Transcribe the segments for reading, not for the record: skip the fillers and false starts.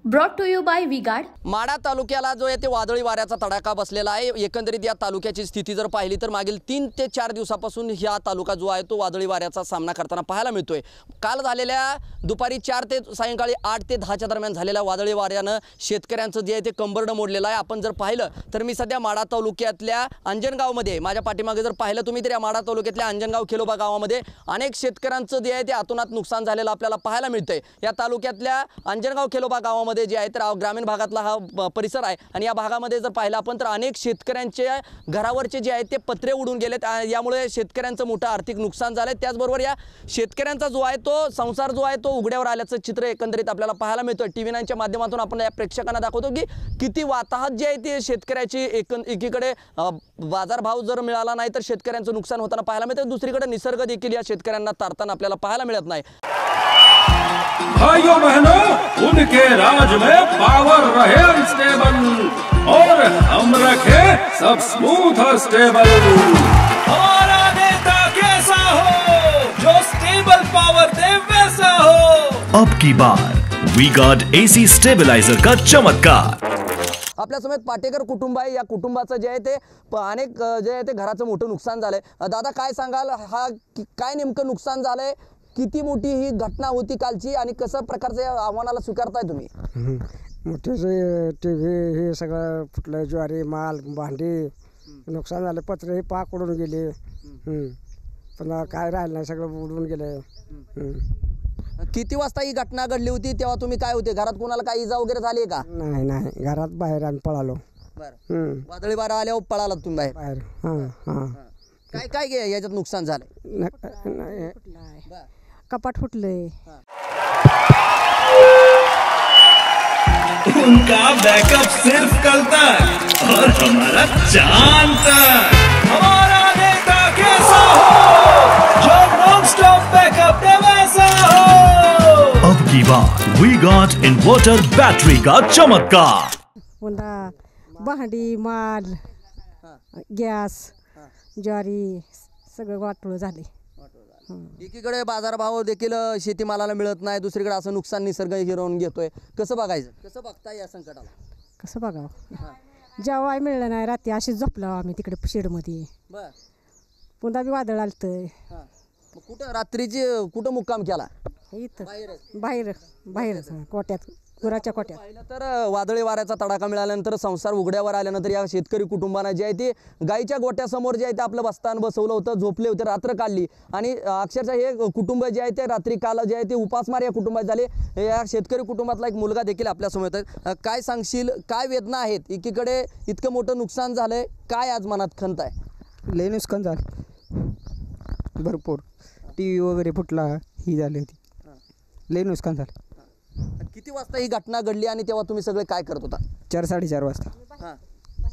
Brought to you by V-Guard. Madha तालुक्याला जो आहे ते वादळी वाऱ्याचा तडाखा बसलेला आहे। एकंदरीत या तालुक्याची स्थिती जर पाहिली तर मागील 3 ते 4 दिवसापासून हा तालुका जो आहे तो वादळी वाऱ्याचा सामना करताना पाहायला मिळतोय। काल झालेल्या दुपारी 4 ते सायंकाळी 8 ते 10 च्या दरम्यान झालेल्या वादळी वाऱ्यानं शेतकऱ्यांचं जे आहे ते कंबरडं मोडलेलं आहे। आपण जर पाहिलं तर मी सध्या माढा तालुक्यातल्या अंजनगावमध्ये माझ्या पाठीमागे जर पाहिलं तुम्ही तर या माढा तालुक्यातल्या अंजनगाव खेलोबा गावामध्ये अनेक शेतकऱ्यांचं जे आहे ते अतोनात नुकसान झालेलं आपल्याला पाहायला मिळतंय। या तालुक्यातल्या अंजनगाव खेलोबा गावामध्ये जे आहे तर ग्रामीण भागातला हा परिसर आहे आणि या भागामध्ये जर पाहिलं आपण तर अनेक शेतकऱ्यांच्या घरावरचे जे आहेत ते पत्रे उडून गेलेत। यामुळे शेतकऱ्यांचं मोठं आर्थिक नुकसान झालंय। त्याचबरोबर या शेतकऱ्यांचा जो आहे तो संसार जो आहे तो उघड्यावर आल्याचं चित्र एकंदरीत आपल्याला पाहायला मिळतं। टीव्ही 9 च्या माध्यमातून आपण या प्रेक्षकांना दाखवतो की किती वाताहत जी आहे ती शेतकऱ्याची एकीकडे बाजारभाव जर मिळाला नाही तर शेतकऱ्यांचं नुकसान होताना पाहायला मिळतं, दुसरीकडे निसर्ग देखील या शेतकऱ्यांना तारताना आपल्याला पाहायला मिळत नाही। भाइयों बहनों, उनके राज में पावर रहे अनस्टेबल और हम रखे सब स्मूथ और स्टेबल। हमारा नेता कैसा हो जो स्टेबल पावर दे वैसा हो। अब की बार वी गार्ड एसी स्टेबलाइजर का चमत्कार। आपल्या समेत पाटेकर कुटुंब आहे। या कुटुंबाचं जे आहे ते अनेक जे आहे ते घराचं मोठं नुकसान झालंय। दादा काय सांगाल, हा काय नेमकं नुकसान झालंय, किती मोठी ही घटना होती कालची आणि कशा प्रकारच्या आव्हानाला स्वीकारताय तुम्ही? मोठे टीव्ही हे सगळं फुटलं, ज्वारी माल भांडी नुकसान झालं, पत्रे हे पाक उडून गेले, पण काय राहिलं नाही, सगळं उडून गेलं। किती वाजता ही घटना घडली होती, तेव्हा तुम्ही काय होते घरात, कोणाला काही इजा वगैरे झाली का? नाही, घरात बाहेर आम्ही पळालो। वादळी वारा आल्यावर पळालात तुम्ही बाहेर? काय काय याच्यात नुकसान झालंय? कपाट फुटलंय। उनका बैकअप सिर्फ कल तक और हमारा चांद तक। हमारा नेता कैसा हो जो नॉन स्टॉप बैकअप दे वैसा हो। अब की बार वी गार्ड इन्वर्टर बैटरी का चमत्कार। पुन्हा भांडी माल गॅस ज्वारी सगळं वाटोळं झाले। एकीकडे बाजारभाव देखील शेतीमालाला मिळत नाही, दुसरीकडे असं नुकसान निसर्ग हिरवून घेतोय। कसं बघायचं, कसं बघताय या संकटाला? कसं बघावं, जेवाय मिळलं नाही, रात्री अशी झोपलो आम्ही तिकडे शेडमध्ये। पुन्हा बी वादळ आलतंय। कुठं रात्रीची कुठं मुक्काम केला? इथं बाहेर कोट्यात, गुराच्या कोट्यात। पाहिलं तर वादळी वाऱ्याचा तडाखा मिळाल्यानंतर संसार उघड्यावर आल्यानंतर या शेतकरी कुटुंबांना जे आहे ते गाईच्या गोट्यासमोर जे आहे ते आपलं बस्तान बसवलं होतं, झोपले होते, रात्र काढली आणि अक्षरशः हे कुटुंब जे आहे ते रात्री काल जे आहे ते उपासमार या कुटुंबात झाले। या शेतकरी कुटुंबातला एक मुलगा देखील आपल्यासमोर आहे। काय सांगशील, काय वेदना आहेत? एकीकडे इतकं मोठं नुकसान झालंय, काय आज मनात खंत आहे? लय नुकसान झालं भरपूर, टीव्ही वगैरे फुटला, ही झाली होती, लय नुकसान झालं। किती वाजता ही घटना घडली आणि तेव्हा तुम्ही सगळे काय करत होता? 4-4:30 वाजता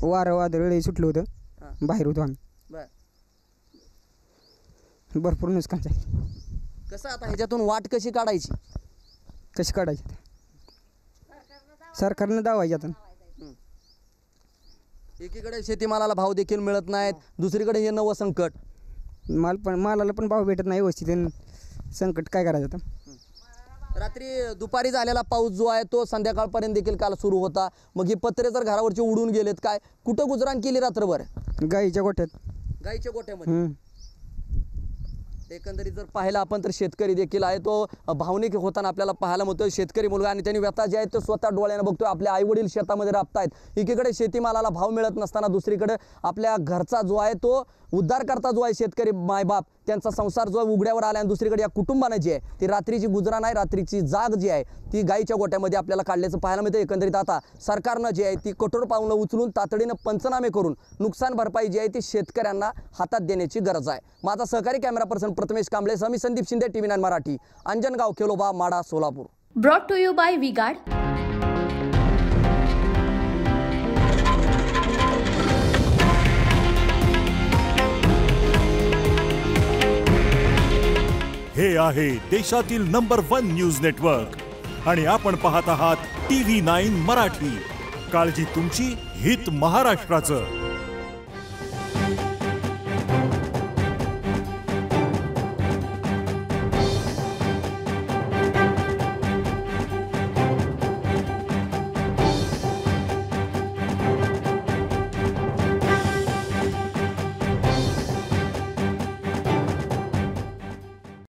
वारं वादळ सुटलं होतं, बाहेर होतो आम्ही, भरपूर नुकसान झालं। कसं आता ह्याच्यातून वाट कशी काढायची? कशी काढायची? सरकारनं दावायची आता। एकीकडे शेतीमालाला भाव देखील मिळत नाहीत, दुसरीकडे हे नवं संकट, मालाला पण भाव भेटत नाही व्यवस्थित, संकट काय करायचं आता? रात्री दुपारी झालेला पाऊस जो आहे तो संध्याकाळपर्यंत देखील काल सुरू होता। मग ही पत्रे जर घरावरची उडून गेलेत, काय कुठं गुजराण केली रात्रभर? गाईच्या गोठ्यात, गाईच्या गोठ्यामध्ये। एकंदरीत जर पाहिलं आपण तर शेतकरी देखील आहे तो भावनिक होताना आपल्याला पाहायला मिळतोय। शेतकरी मुलगा आणि त्यांनी व्यथा जे आहे तो स्वतः डोळ्याने बघतोय। आपले आई वडील शेतामध्ये राबतायत, एकीकडे शेतीमालाला भाव मिळत नसताना दुसरीकडे आपल्या घरचा जो आहे तो उद्धार करता जो आहे शेतकरी मायबाप, त्यांचा संसार जो उघड्यावर आला आणि दुसरीकडे या कुटुंबाने जी आहे ती रात्रीची गुजराण आहे, रात्रीची जाग जी आहे ती गाईच्या गोट्यामध्ये आपल्याला काढल्याचं पाहायला मिळतं। एकंदरीत आता सरकारनं जी आहे ती कठोर पावलं उचलून तातडीनं पंचनामे करून नुकसान भरपाई जी आहे ती शेतकऱ्यांना हातात देण्याची गरज आहे। माझा सहकारी कॅमेरा पर्सन प्रथमेश कांबळे, मी Sandeep Shinde, TV 9 Marathi, Anjangaon Kheloba, Madha, Solapur. Brought to you by V-Guard. हे आहे देशातील नंबर 1 न्यूज नेटवर्क आणि आपण पाहत आहात टीव्ही 9 मराठी। काळजी तुमची, हित महाराष्ट्राचं।